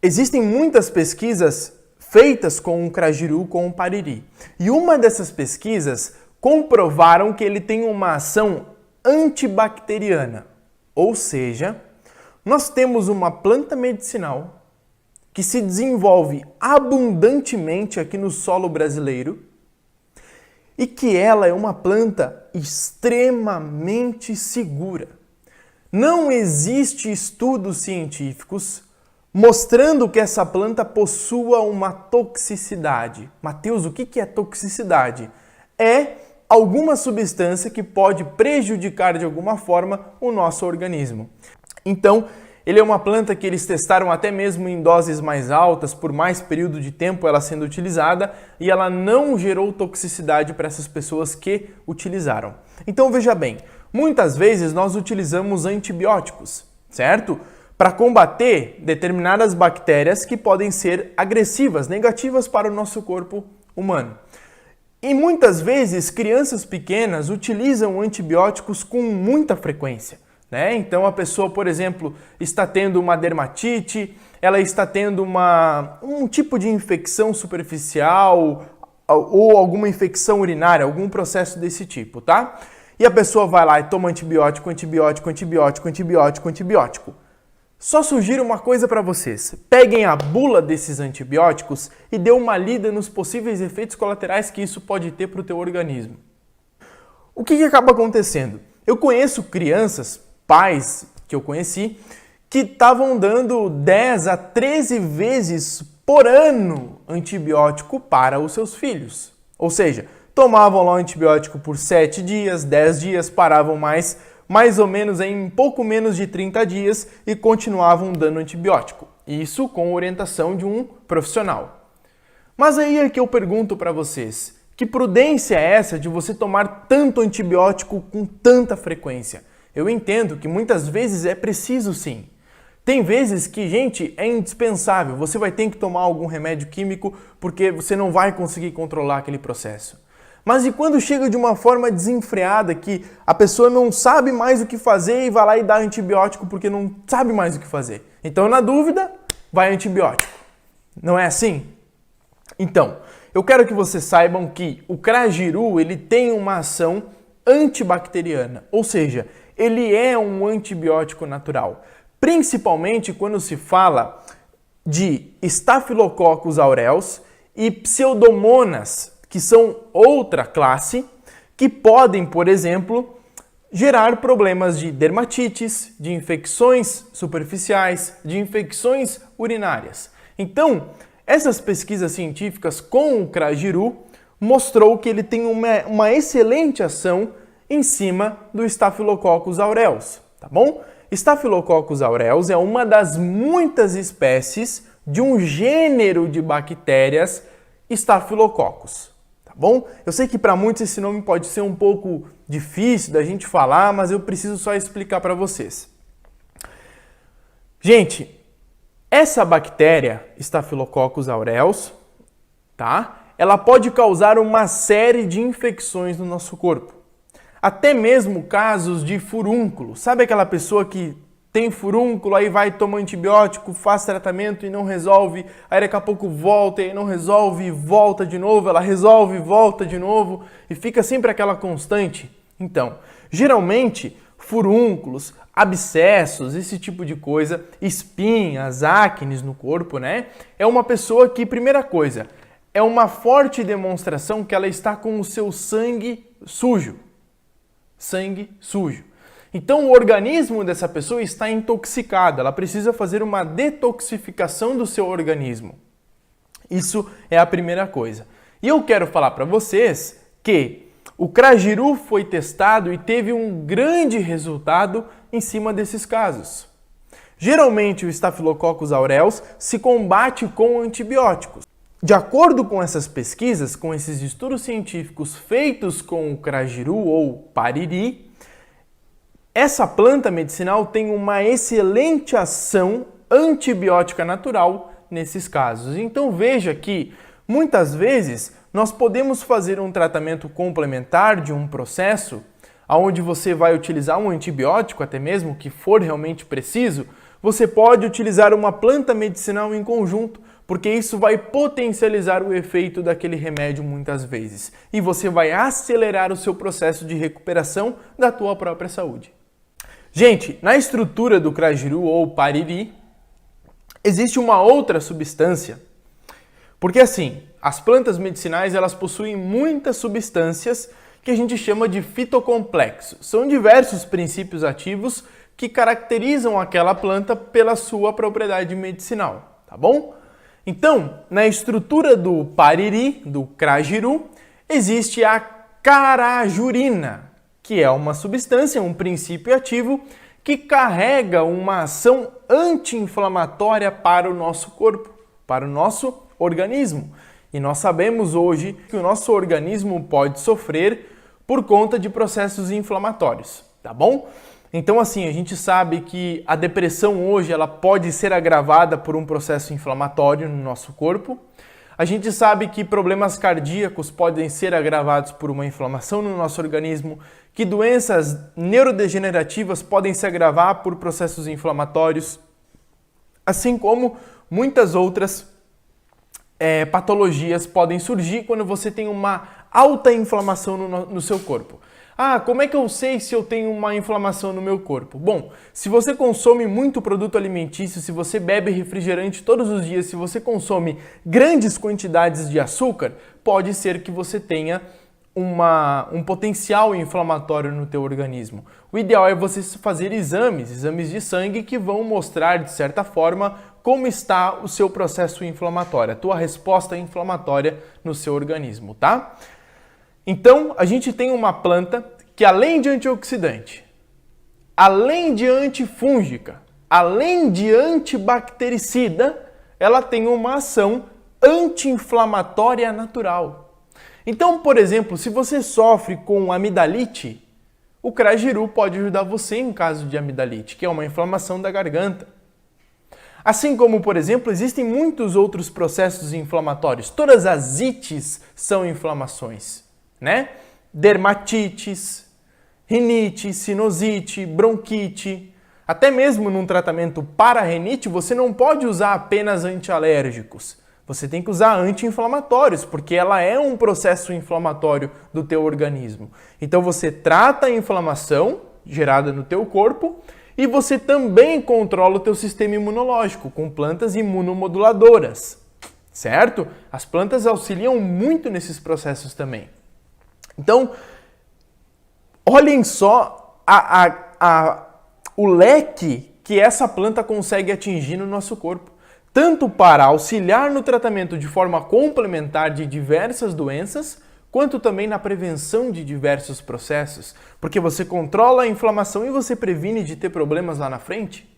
Existem muitas pesquisas feitas com o crajiru, com o pariri. E uma dessas pesquisas comprovaram que ele tem uma ação antibacteriana. Ou seja, nós temos uma planta medicinal que se desenvolve abundantemente aqui no solo brasileiro e que ela é uma planta extremamente segura. Não existe estudos científicos mostrando que essa planta possua uma toxicidade. Mateus, o que é toxicidade? É alguma substância que pode prejudicar de alguma forma o nosso organismo. Então, ele é uma planta que eles testaram até mesmo em doses mais altas, por mais período de tempo ela sendo utilizada, e ela não gerou toxicidade para essas pessoas que utilizaram. Então veja bem, muitas vezes nós utilizamos antibióticos, certo? Para combater determinadas bactérias que podem ser agressivas, negativas para o nosso corpo humano. E muitas vezes crianças pequenas utilizam antibióticos com muita frequência. Então a pessoa, por exemplo, está tendo uma dermatite, ela está tendo um tipo de infecção superficial ou alguma infecção urinária, algum processo desse tipo, tá? E a pessoa vai lá e toma antibiótico. Só sugiro uma coisa para vocês, peguem a bula desses antibióticos e dê uma lida nos possíveis efeitos colaterais que isso pode ter para o teu organismo. O que acaba acontecendo? Eu conheço crianças, pais que eu conheci, que estavam dando 10 a 13 vezes por ano antibiótico para os seus filhos. Ou seja, tomavam lá o antibiótico por 7 dias, 10 dias, paravam mais ou menos em pouco menos de 30 dias e continuavam dando antibiótico. Isso com orientação de um profissional. Mas aí é que eu pergunto para vocês, que prudência é essa de você tomar tanto antibiótico com tanta frequência? Eu entendo que muitas vezes é preciso sim. Tem vezes que, gente, é indispensável. Você vai ter que tomar algum remédio químico porque você não vai conseguir controlar aquele processo. Mas e quando chega de uma forma desenfreada, que a pessoa não sabe mais o que fazer e vai lá e dá antibiótico porque não sabe mais o que fazer? Então, na dúvida, vai antibiótico. Não é assim? Então, eu quero que vocês saibam que o crajiru, ele tem uma ação antibacteriana, ou seja, ele é um antibiótico natural, principalmente quando se fala de Staphylococcus aureus e Pseudomonas, que são outra classe, que podem, por exemplo, gerar problemas de dermatites, de infecções superficiais, de infecções urinárias. Então, essas pesquisas científicas com o crajiru mostrou que ele tem uma excelente ação em cima do Staphylococcus aureus, tá bom? Staphylococcus aureus é uma das muitas espécies de um gênero de bactérias Staphylococcus, tá bom? Eu sei que para muitos esse nome pode ser um pouco difícil da gente falar, mas eu preciso só explicar para vocês. Gente, essa bactéria Staphylococcus aureus, tá? Ela pode causar uma série de infecções no nosso corpo. Até mesmo casos de furúnculo. Sabe aquela pessoa que tem furúnculo, aí vai tomar antibiótico, faz tratamento e não resolve, aí daqui a pouco volta e não resolve e volta de novo, ela resolve e volta de novo e fica sempre aquela constante? Então, geralmente, furúnculos, abscessos, esse tipo de coisa, espinhas, acnes no corpo, é uma pessoa que, primeira coisa, é uma forte demonstração que ela está com o seu sangue sujo. Sangue sujo. Então o organismo dessa pessoa está intoxicado, ela precisa fazer uma detoxificação do seu organismo. Isso é a primeira coisa. E eu quero falar para vocês que o crajiru foi testado e teve um grande resultado em cima desses casos. Geralmente o Staphylococcus aureus se combate com antibióticos. De acordo com essas pesquisas, com esses estudos científicos feitos com o crajiru ou pariri, essa planta medicinal tem uma excelente ação antibiótica natural nesses casos. Então veja que muitas vezes nós podemos fazer um tratamento complementar de um processo onde você vai utilizar um antibiótico, até mesmo que for realmente preciso, Você pode utilizar uma planta medicinal em conjunto, porque isso vai potencializar o efeito daquele remédio muitas vezes. E você vai acelerar o seu processo de recuperação da tua própria saúde. Gente, na estrutura do Crajiru ou Pariri, existe uma outra substância. Porque assim, as plantas medicinais elas possuem muitas substâncias que a gente chama de fitocomplexos. São diversos princípios ativos que caracterizam aquela planta pela sua propriedade medicinal, tá bom? Então, na estrutura do Pariri, do Crajiru, existe a carajurina, que é uma substância, um princípio ativo que carrega uma ação anti-inflamatória para o nosso corpo, para o nosso organismo. E nós sabemos hoje que o nosso organismo pode sofrer por conta de processos inflamatórios, tá bom? Então assim, a gente sabe que a depressão hoje ela pode ser agravada por um processo inflamatório no nosso corpo. A gente sabe que problemas cardíacos podem ser agravados por uma inflamação no nosso organismo, que doenças neurodegenerativas podem se agravar por processos inflamatórios, assim como muitas outras patologias podem surgir quando você tem uma alta inflamação no seu corpo. Ah, como é que eu sei se eu tenho uma inflamação no meu corpo? Bom, se você consome muito produto alimentício, se você bebe refrigerante todos os dias, se você consome grandes quantidades de açúcar, pode ser que você tenha um potencial inflamatório no teu organismo. O ideal é você fazer exames de sangue que vão mostrar, de certa forma, como está o seu processo inflamatório, a tua resposta inflamatória no seu organismo, tá? Então, a gente tem uma planta que além de antioxidante, além de antifúngica, além de antibactericida, ela tem uma ação anti-inflamatória natural. Então, por exemplo, se você sofre com amidalite, o Crajiru pode ajudar você em caso de amidalite, que é uma inflamação da garganta. Assim como, por exemplo, existem muitos outros processos inflamatórios. Todas as ites são inflamações, né? Dermatites, rinite, sinusite, bronquite. Até mesmo num tratamento para rinite, você não pode usar apenas antialérgicos. Você tem que usar anti-inflamatórios, porque ela é um processo inflamatório do teu organismo. Então você trata a inflamação gerada no teu corpo e você também controla o teu sistema imunológico com plantas imunomoduladoras, certo? As plantas auxiliam muito nesses processos também. Então, olhem só o leque que essa planta consegue atingir no nosso corpo, tanto para auxiliar no tratamento de forma complementar de diversas doenças, quanto também na prevenção de diversos processos, porque você controla a inflamação e você previne de ter problemas lá na frente.